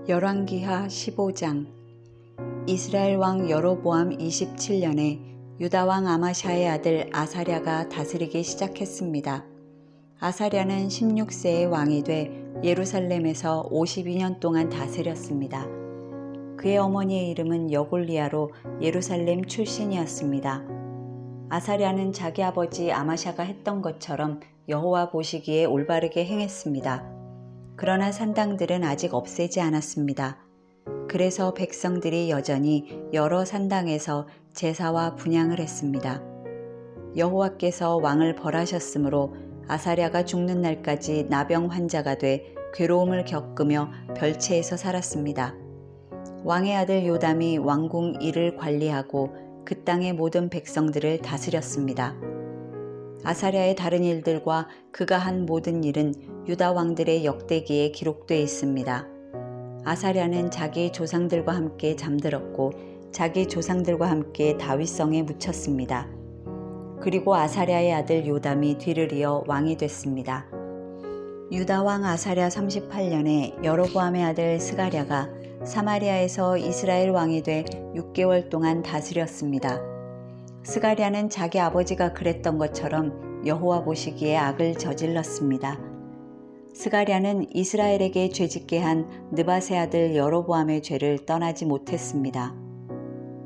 열왕기하 15장. 이스라엘 왕 여로보암 27년에 유다 왕 아마샤의 아들 아사랴가 다스리기 시작했습니다. 아사랴는 16세의 왕이 돼 예루살렘에서 52년 동안 다스렸습니다. 그의 어머니의 이름은 여골리아로 예루살렘 출신이었습니다. 아사랴는 자기 아버지 아마샤가 했던 것처럼 여호와 보시기에 올바르게 행했습니다. 그러나 산당들은 아직 없애지 않았습니다. 그래서 백성들이 여전히 여러 산당에서 제사와 분향을 했습니다. 여호와께서 왕을 벌하셨으므로 아사랴가 죽는 날까지 나병 환자가 돼 괴로움을 겪으며 별채에서 살았습니다. 왕의 아들 요담이 왕궁 일을 관리하고 그 땅의 모든 백성들을 다스렸습니다. 아사랴의 다른 일들과 그가 한 모든 일은 유다 왕들의 역대기에 기록되어 있습니다. 아사랴는 자기 조상들과 함께 잠들었고 자기 조상들과 함께 다윗성에 묻혔습니다. 그리고 아사랴의 아들 요담이 뒤를 이어 왕이 됐습니다. 유다 왕 아사랴 38년에 여로보암의 아들 스가랴가 사마리아에서 이스라엘 왕이 돼 6개월 동안 다스렸습니다. 스가랴는 자기 아버지가 그랬던 것처럼 여호와 보시기에 악을 저질렀습니다. 스가랴는 이스라엘에게 죄짓게 한 느밧의 아들 여로보암의 죄를 떠나지 못했습니다.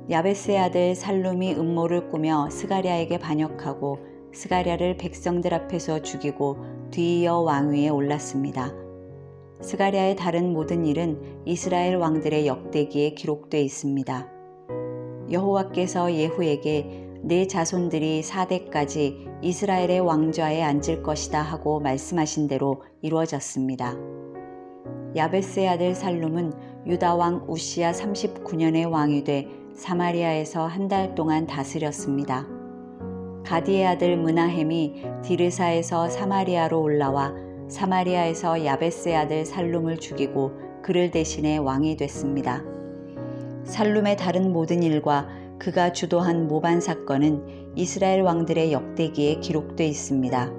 야베스의 아들 살룸이 음모를 꾸며 스가랴에게 반역하고 스가랴를 백성들 앞에서 죽이고 뒤이어 왕위에 올랐습니다. 스가랴의 다른 모든 일은 이스라엘 왕들의 역대기에 기록되어 있습니다. 여호와께서 예후에게 내 자손들이 4대까지 이스라엘의 왕좌에 앉을 것이다 하고 말씀하신 대로 이루어졌습니다. 야베스의 아들 살룸은 유다 왕 우시야 39년의 왕이 돼 사마리아에서 한 달 동안 다스렸습니다. 가디의 아들 므나헴이 디르사에서 사마리아로 올라와 사마리아에서 야베스의 아들 살룸을 죽이고 그를 대신해 왕이 됐습니다. 살룸의 다른 모든 일과 그가 주도한 모반 사건은 이스라엘 왕들의 역대기에 기록되어 있습니다.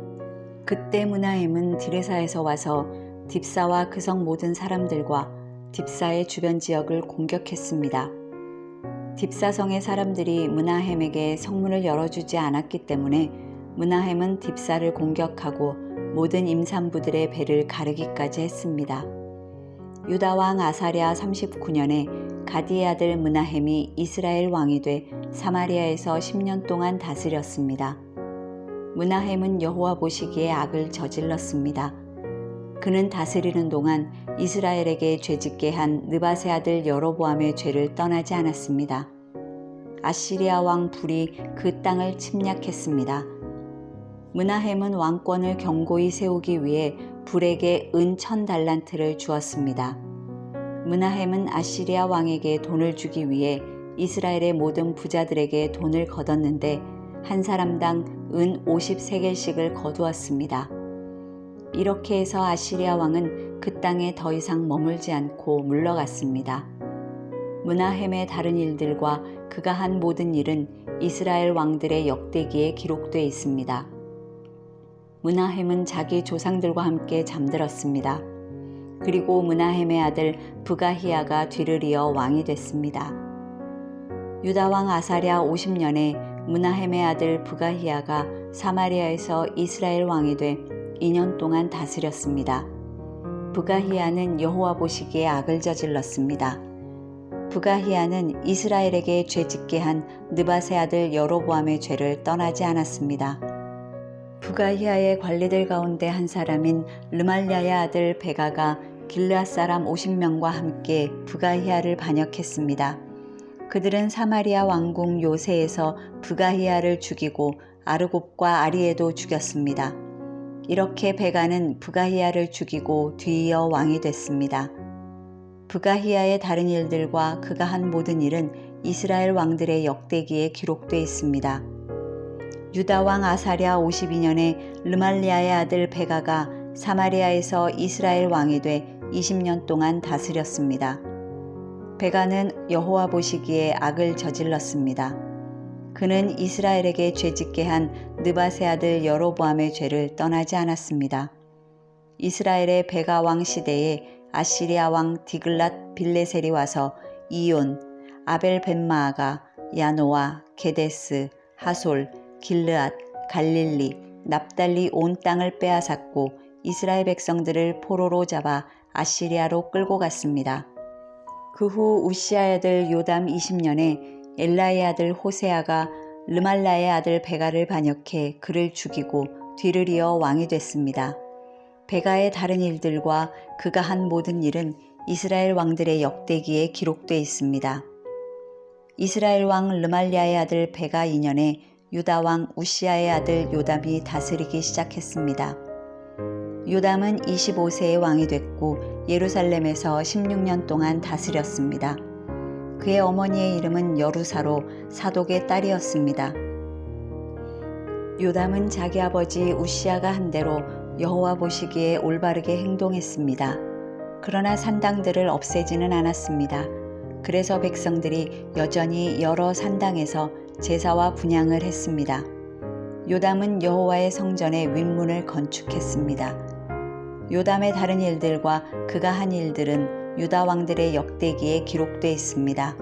그때 므나헴은 디르사에서 와서 딥사와 그 성 모든 사람들과 딥사의 주변 지역을 공격했습니다. 딥사성의 사람들이 므나헴에게 성문을 열어주지 않았기 때문에 므나헴은 딥사를 공격하고 모든 임산부들의 배를 가르기까지 했습니다. 유다 왕 아사랴 39년에 가디의 아들 므나헴이 이스라엘 왕이 돼 사마리아에서 10년 동안 다스렸습니다. 므나헴은 여호와 보시기에 악을 저질렀습니다. 그는 다스리는 동안 이스라엘에게 죄짓게 한 느밧의 아들 여로보암의 죄를 떠나지 않았습니다. 아시리아 왕 불이 그 땅을 침략했습니다. 므나헴은 왕권을 견고히 세우기 위해 불에게 은 1000달란트를 주었습니다. 므나헴은 아시리아 왕에게 돈을 주기 위해 이스라엘의 모든 부자들에게 돈을 거뒀는데 한 사람당 은 50세겔씩을 거두었습니다. 이렇게 해서 아시리아 왕은 그 땅에 더 이상 머물지 않고 물러갔습니다. 므나헴의 다른 일들과 그가 한 모든 일은 이스라엘 왕들의 역대기에 기록되어 있습니다. 므나헴은 자기 조상들과 함께 잠들었습니다. 그리고 므나헴의 아들 브가히야가 뒤를 이어 왕이 됐습니다. 유다 왕 아사랴 50년에 므나헴의 아들 브가히야가 사마리아에서 이스라엘 왕이 돼 2년 동안 다스렸습니다. 브가히야는 여호와 보시기에 악을 저질렀습니다. 브가히야는 이스라엘에게 죄짓게 한 느밧의 아들 여로보암의 죄를 떠나지 않았습니다. 브가히야의 관리들 가운데 한 사람인 르말랴의 아들 베가가 길르앗 사람 50명과 함께 브가히야를 반역했습니다. 그들은 사마리아 왕궁 요새에서 브가히야를 죽이고 아르곱과 아리에도 죽였습니다. 이렇게 베가는 브가히야를 죽이고 뒤이어 왕이 됐습니다. 브가히야의 다른 일들과 그가 한 모든 일은 이스라엘 왕들의 역대기에 기록되어 있습니다. 유다 왕 아사랴 52년에 르말리아의 아들 베가가 사마리아에서 이스라엘 왕이 돼 20년 동안 다스렸습니다. 베가는 여호와 보시기에 악을 저질렀습니다. 그는 이스라엘에게 죄짓게 한 느밧의 아들 여로보암의 죄를 떠나지 않았습니다. 이스라엘의 베가 왕 시대에 아시리아 왕 디글랏 빌레셀이 와서 이온, 아벨 벳마아가, 야노아, 게데스, 하솔, 길르앗, 갈릴리, 납달리 온 땅을 빼앗았고 이스라엘 백성들을 포로로 잡아 아시리아로 끌고 갔습니다. 그 후 우시아의 아들 요담 20년에 엘라의 아들 호세아가 르말라의 아들 베가를 반역해 그를 죽이고 뒤를 이어 왕이 됐습니다. 베가의 다른 일들과 그가 한 모든 일은 이스라엘 왕들의 역대기에 기록되어 있습니다. 이스라엘 왕 르말랴의 아들 베가 2년에 유다 왕 우시아의 아들 요담이 다스리기 시작했습니다. 요담은 25세의 왕이 됐고 예루살렘에서 16년 동안 다스렸습니다. 그의 어머니의 이름은 여루사로 사독의 딸이었습니다. 요담은 자기 아버지 우시아가 한 대로 여호와 보시기에 올바르게 행동했습니다. 그러나 산당들을 없애지는 않았습니다. 그래서 백성들이 여전히 여러 산당에서 제사와 분향을 했습니다. 요담은 여호와의 성전의 윗문을 건축했습니다. 요담의 다른 일들과 그가 한 일들은 유다 왕들의 역대기에 기록되어 있습니다.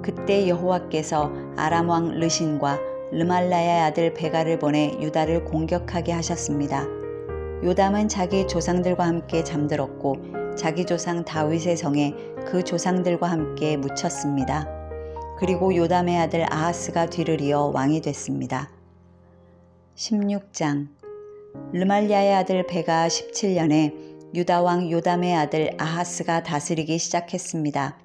그때 여호와께서 아람 왕 르신과 르말라의 아들 베가를 보내 유다를 공격하게 하셨습니다. 요담은 자기 조상들과 함께 잠들었고 자기 조상 다윗의 성에 그 조상들과 함께 묻혔습니다. 그리고 요담의 아들 아하스가 뒤를 이어 왕이 됐습니다. 16장 르말랴의 아들 베가 17년에 유다 왕 요담의 아들 아하스가 다스리기 시작했습니다.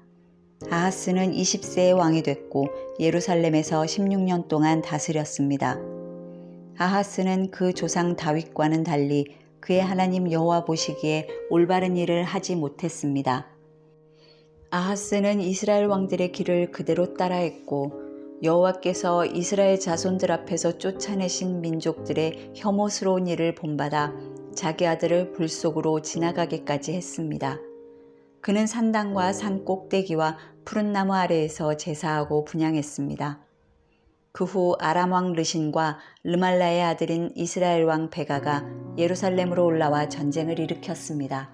아하스는 20세의 왕이 됐고 예루살렘에서 16년 동안 다스렸습니다. 아하스는 그 조상 다윗과는 달리 그의 하나님 여호와 보시기에 올바른 일을 하지 못했습니다. 아하스는 이스라엘 왕들의 길을 그대로 따라했고 여호와께서 이스라엘 자손들 앞에서 쫓아내신 민족들의 혐오스러운 일을 본받아 자기 아들을 불 속으로 지나가게까지 했습니다. 그는 산당과 산 꼭대기와 푸른 나무 아래에서 제사하고 분향했습니다. 그 후 아람 왕 르신과 르말라의 아들인 이스라엘 왕 베가가 예루살렘으로 올라와 전쟁을 일으켰습니다.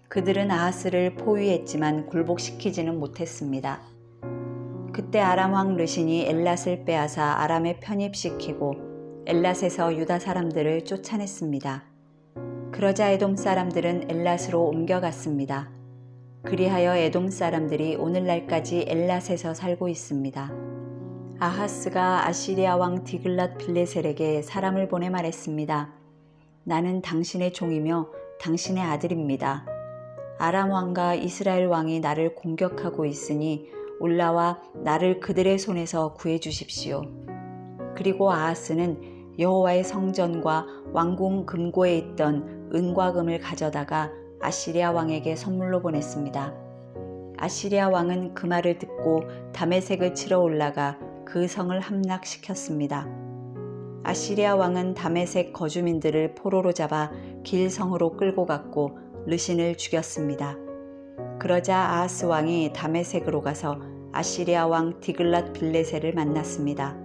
그들은 아하스를 포위했지만 굴복시키지는 못했습니다. 그때 아람 왕 르신이 엘랏을 빼앗아 아람에 편입시키고 엘랏에서 유다 사람들을 쫓아냈습니다. 그러자 에돔 사람들은 엘랏으로 옮겨갔습니다. 그리하여 에돔 사람들이 오늘날까지 엘랏에서 살고 있습니다. 아하스가 아시리아 왕 디글랏 빌레셀에게 사람을 보내 말했습니다. 나는 당신의 종이며 당신의 아들입니다. 아람 왕과 이스라엘 왕이 나를 공격하고 있으니 올라와 나를 그들의 손에서 구해 주십시오. 그리고 아하스는 여호와의 성전과 왕궁 금고에 있던 은과 금을 가져다가 아시리아 왕에게 선물로 보냈습니다. 아시리아 왕은 그 말을 듣고 다메섹을 치러 올라가 그 성을 함락시켰습니다. 아시리아 왕은 다메섹 거주민들을 포로로 잡아 길 성으로 끌고 갔고 르신을 죽였습니다. 그러자 아하스 왕이 다메섹으로 가서 아시리아 왕 디글랏 빌레셀을 만났습니다.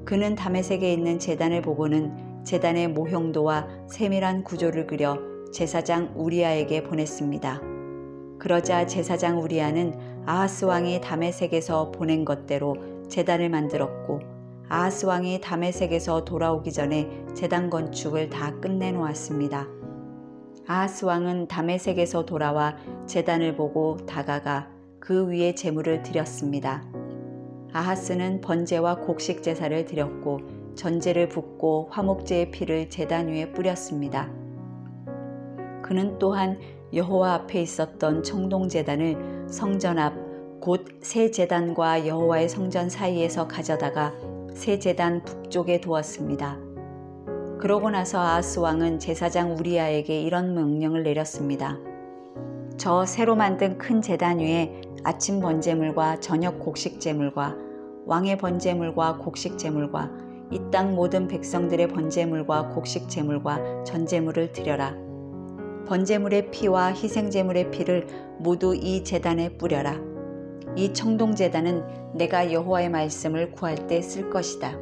그는 다메섹에 있는 제단을 보고는 제단의 모형도와 세밀한 구조를 그려 제사장 우리아에게 보냈습니다. 그러자 제사장 우리아는 아하스 왕이 다메섹에서 보낸 것대로 제단을 만들었고 아하스 왕이 다메섹에서 돌아오기 전에 제단 건축을 다 끝내놓았습니다. 아하스 왕은 다메섹에서 돌아와 제단을 보고 다가가 그 위에 제물을 드렸습니다. 아하스는 번제와 곡식 제사를 드렸고 전제를 붓고 화목제의 피를 제단 위에 뿌렸습니다. 그는 또한 여호와 앞에 있었던 청동제단을 성전 앞 곧 새 제단과 여호와의 성전 사이에서 가져다가 새 제단 북쪽에 두었습니다. 그러고 나서 아하스 왕은 제사장 우리아에게 이런 명령을 내렸습니다. 저 새로 만든 큰 제단 위에 아침 번제물과 저녁 곡식 제물과 왕의 번제물과 곡식 제물과 이 땅 모든 백성들의 번제물과 곡식 제물과 전제물을 드려라. 번제물의 피와 희생 제물의 피를 모두 이 제단에 뿌려라. 이 청동 제단은 내가 여호와의 말씀을 구할 때 쓸 것이다.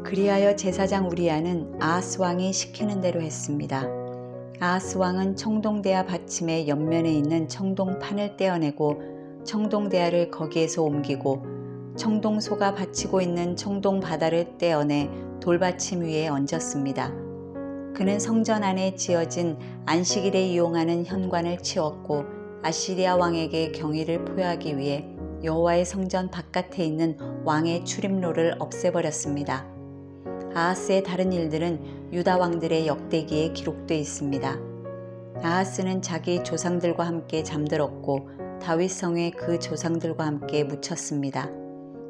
그리하여 제사장 우리아는 아하스 왕이 시키는 대로 했습니다. 아하스 왕은 청동대야 받침의 옆면에 있는 청동판을 떼어내고 청동대야를 거기에서 옮기고 청동소가 받치고 있는 청동바다를 떼어내 돌받침 위에 얹었습니다. 그는 성전 안에 지어진 안식일에 이용하는 현관을 치웠고 아시리아 왕에게 경의를 표하기 위해 여호와의 성전 바깥에 있는 왕의 출입로를 없애버렸습니다. 아하스의 다른 일들은 유다 왕들의 역대기에 기록되어 있습니다. 아하스는 자기 조상들과 함께 잠들었고 다윗 성에 그 조상들과 함께 묻혔습니다.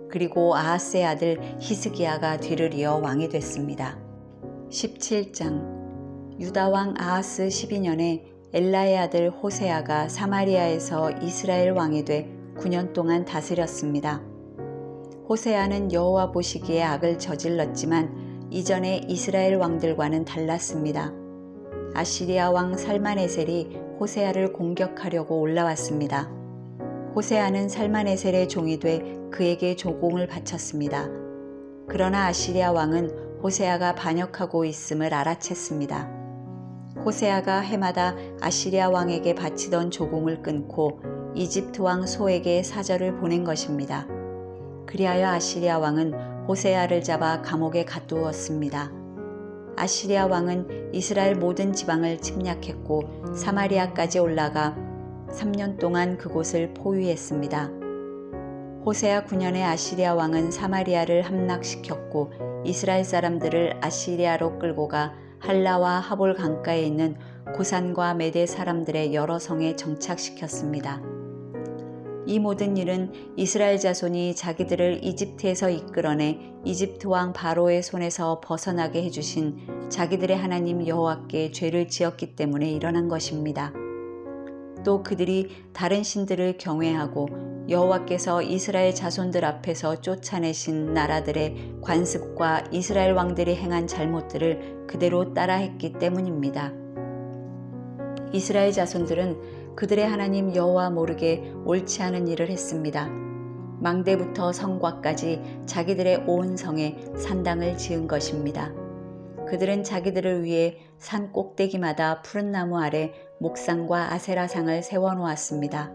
그리고 아하스의 아들 히스기야가 뒤를 이어 왕이 됐습니다. 17장 유다 왕 아하스 12년에 엘라의 아들 호세아가 사마리아에서 이스라엘 왕이 돼 9년 동안 다스렸습니다. 호세아는 여호와 보시기에 악을 저질렀지만 이전의 이스라엘 왕들과는 달랐습니다. 아시리아 왕 살마네셀이 호세아를 공격하려고 올라왔습니다. 호세아는 살마네셀의 종이 돼 그에게 조공을 바쳤습니다. 그러나 아시리아 왕은 호세아가 반역하고 있음을 알아챘습니다. 호세아가 해마다 아시리아 왕에게 바치던 조공을 끊고 이집트 왕 소에게 사절을 보낸 것입니다. 그리하여 아시리아 왕은 호세아를 잡아 감옥에 가두었습니다. 아시리아 왕은 이스라엘 모든 지방을 침략했고 사마리아까지 올라가 3년 동안 그곳을 포위했습니다. 호세아 9년에 아시리아 왕은 사마리아를 함락시켰고 이스라엘 사람들을 아시리아로 끌고 가 할라와 하볼 강가에 있는 고산과 메대 사람들의 여러 성에 정착시켰습니다. 이 모든 일은 이스라엘 자손이 자기들을 이집트에서 이끌어내 이집트 왕 바로의 손에서 벗어나게 해주신 자기들의 하나님 여호와께 죄를 지었기 때문에 일어난 것입니다. 또 그들이 다른 신들을 경외하고 여호와께서 이스라엘 자손들 앞에서 쫓아내신 나라들의 관습과 이스라엘 왕들이 행한 잘못들을 그대로 따라했기 때문입니다. 이스라엘 자손들은 그들의 하나님 여호와 모르게 옳지 않은 일을 했습니다. 망대부터 성곽까지 자기들의 온 성에 산당을 지은 것입니다. 그들은 자기들을 위해 산 꼭대기마다 푸른 나무 아래 목상과 아세라상을 세워놓았습니다.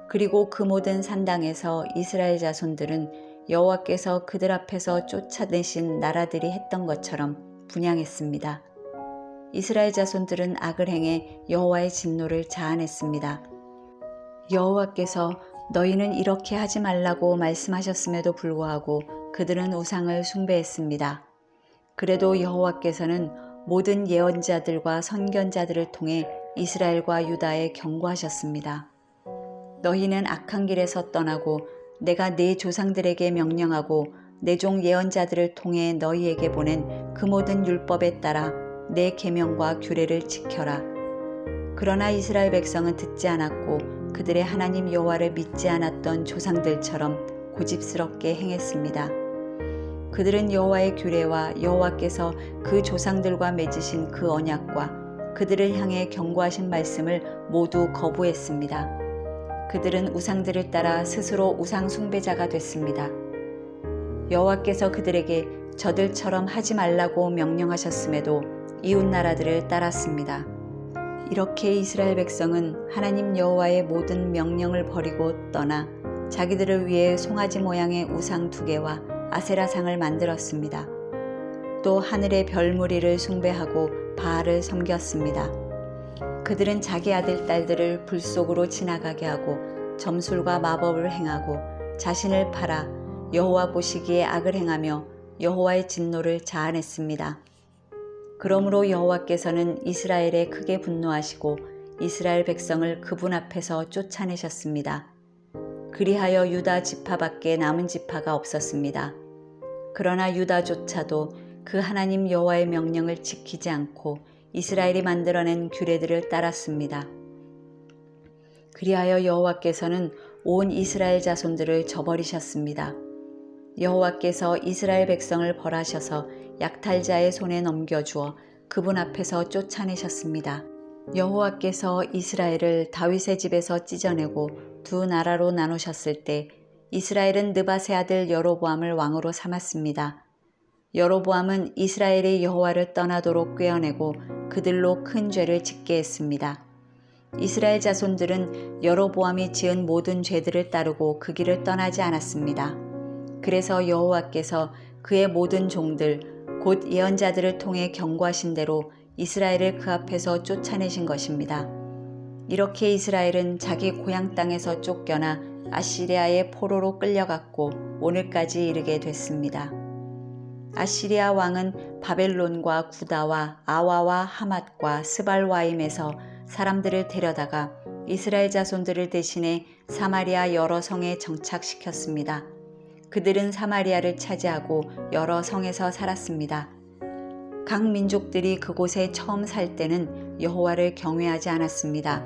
그리고 그 모든 산당에서 이스라엘 자손들은 여호와께서 그들 앞에서 쫓아내신 나라들이 했던 것처럼 분향했습니다. 이스라엘 자손들은 악을 행해 여호와의 진노를 자아냈습니다. 여호와께서 너희는 이렇게 하지 말라고 말씀하셨음에도 불구하고 그들은 우상을 숭배했습니다. 그래도 여호와께서는 모든 예언자들과 선견자들을 통해 이스라엘과 유다에 경고하셨습니다. 너희는 악한 길에서 떠나고 내가 네 조상들에게 명령하고 내 종 예언자들을 통해 너희에게 보낸 그 모든 율법에 따라 내 계명과 규례를 지켜라. 그러나 이스라엘 백성은 듣지 않았고 그들의 하나님 여호와를 믿지 않았던 조상들처럼 고집스럽게 행했습니다. 그들은 여호와의 규례와 여호와께서 그 조상들과 맺으신 그 언약과 그들을 향해 경고하신 말씀을 모두 거부했습니다. 그들은 우상들을 따라 스스로 우상 숭배자가 됐습니다. 여호와께서 그들에게 저들처럼 하지 말라고 명령하셨음에도 이웃 나라들을 따랐습니다. 이렇게 이스라엘 백성은 하나님 여호와의 모든 명령을 버리고 떠나 자기들을 위해 송아지 모양의 우상 2개와 아세라상을 만들었습니다. 또 하늘의 별 무리를 숭배하고 바알을 섬겼습니다. 그들은 자기 아들 딸들을 불 속으로 지나가게 하고 점술과 마법을 행하고 자신을 팔아 여호와 보시기에 악을 행하며 여호와의 진노를 자아냈습니다. 그러므로 여호와께서는 이스라엘에 크게 분노하시고 이스라엘 백성을 그분 앞에서 쫓아내셨습니다. 그리하여 유다 지파밖에 남은 지파가 없었습니다. 그러나 유다조차도 그 하나님 여호와의 명령을 지키지 않고 이스라엘이 만들어낸 규례들을 따랐습니다. 그리하여 여호와께서는 온 이스라엘 자손들을 저버리셨습니다. 여호와께서 이스라엘 백성을 벌하셔서 약탈자의 손에 넘겨주어 그분 앞에서 쫓아내셨습니다. 여호와께서 이스라엘을 다윗의 집에서 찢어내고 2 나라로 나누셨을 때 이스라엘은 느밧의 아들 여로보암을 왕으로 삼았습니다. 여로보암은 이스라엘이 여호와를 떠나도록 꾀어내고 그들로 큰 죄를 짓게 했습니다. 이스라엘 자손들은 여로보암이 지은 모든 죄들을 따르고 그 길을 떠나지 않았습니다. 그래서 여호와께서 그의 모든 종들 곧 예언자들을 통해 경고하신 대로 이스라엘을 그 앞에서 쫓아내신 것입니다. 이렇게 이스라엘은 자기 고향 땅에서 쫓겨나 아시리아의 포로로 끌려갔고 오늘까지 이르게 됐습니다. 아시리아 왕은 바벨론과 구다와 아와와 하맛과 스발와임에서 사람들을 데려다가 이스라엘 자손들을 대신해 사마리아 여러 성에 정착시켰습니다. 그들은 사마리아를 차지하고 여러 성에서 살았습니다. 각 민족들이 그곳에 처음 살 때는 여호와를 경외하지 않았습니다.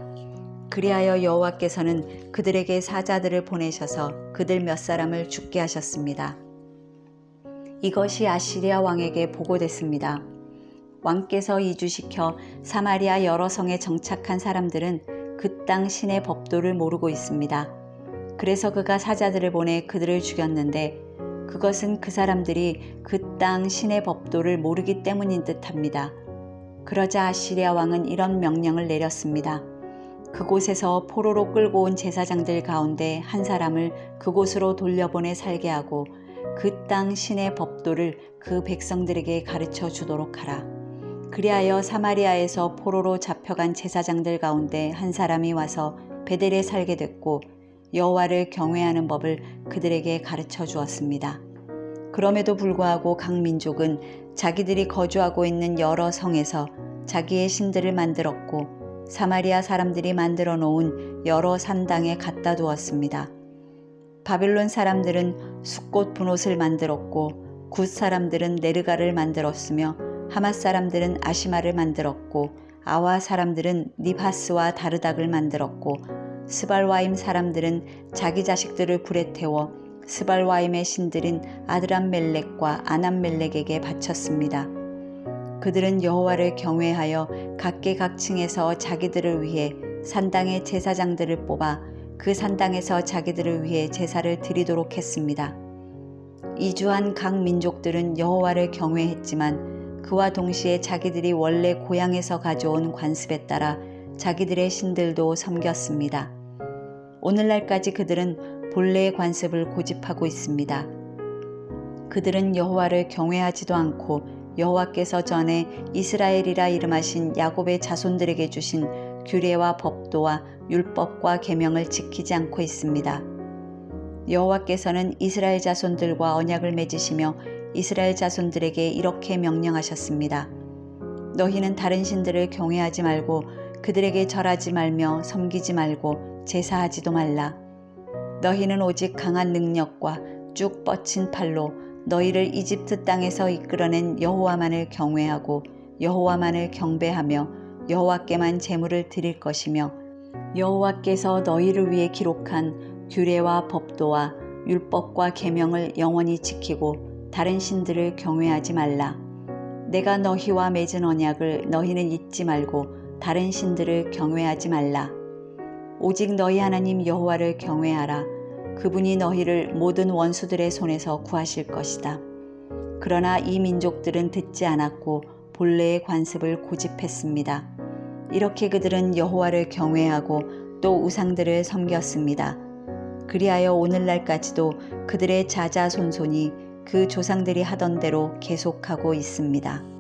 그리하여 여호와께서는 그들에게 사자들을 보내셔서 그들 몇 사람을 죽게 하셨습니다. 이것이 아시리아 왕에게 보고됐습니다. 왕께서 이주시켜 사마리아 여러 성에 정착한 사람들은 그 땅 신의 법도를 모르고 있습니다. 그래서 그가 사자들을 보내 그들을 죽였는데 그것은 그 사람들이 그 땅 신의 법도를 모르기 때문인 듯합니다. 그러자 아시리아 왕은 이런 명령을 내렸습니다. 그곳에서 포로로 끌고 온 제사장들 가운데 한 사람을 그곳으로 돌려보내 살게 하고 그 땅 신의 법도를 그 백성들에게 가르쳐 주도록 하라. 그리하여 사마리아에서 포로로 잡혀간 제사장들 가운데 한 사람이 와서 베델에 살게 됐고 여호와를 경외하는 법을 그들에게 가르쳐 주었습니다. 그럼에도 불구하고 각 민족은 자기들이 거주하고 있는 여러 성에서 자기의 신들을 만들었고 사마리아 사람들이 만들어 놓은 여러 산당에 갖다 두었습니다. 바벨론 사람들은 숫꽃 분옷을 만들었고 굿 사람들은 네르가를 만들었으며 하맛 사람들은 아시마를 만들었고 아와 사람들은 닙하스와 다르닥을 만들었고 스발와임 사람들은 자기 자식들을 불에 태워 스발와임의 신들인 아드람멜렉과 아남멜렉에게 바쳤습니다. 그들은 여호와를 경외하여 각계각층에서 자기들을 위해 산당의 제사장들을 뽑아 그 산당에서 자기들을 위해 제사를 드리도록 했습니다. 이주한 각 민족들은 여호와를 경외했지만 그와 동시에 자기들이 원래 고향에서 가져온 관습에 따라 자기들의 신들도 섬겼습니다. 오늘날까지 그들은 본래의 관습을 고집하고 있습니다. 그들은 여호와를 경외하지도 않고 여호와께서 전에 이스라엘이라 이름하신 야곱의 자손들에게 주신 규례와 법도와 율법과 계명을 지키지 않고 있습니다. 여호와께서는 이스라엘 자손들과 언약을 맺으시며 이스라엘 자손들에게 이렇게 명령하셨습니다. 너희는 다른 신들을 경외하지 말고 그들에게 절하지 말며 섬기지 말고 제사하지도 말라. 너희는 오직 강한 능력과 쭉 뻗친 팔로 너희를 이집트 땅에서 이끌어낸 여호와만을 경외하고 여호와만을 경배하며 여호와께만 제물을 드릴 것이며 여호와께서 너희를 위해 기록한 규례와 법도와 율법과 계명을 영원히 지키고 다른 신들을 경외하지 말라. 내가 너희와 맺은 언약을 너희는 잊지 말고 다른 신들을 경외하지 말라. 오직 너희 하나님 여호와를 경외하라. 그분이 너희를 모든 원수들의 손에서 구하실 것이다. 그러나 이 민족들은 듣지 않았고 본래의 관습을 고집했습니다. 이렇게 그들은 여호와를 경외하고 또 우상들을 섬겼습니다. 그리하여 오늘날까지도 그들의 자자손손이 그 조상들이 하던 대로 계속하고 있습니다.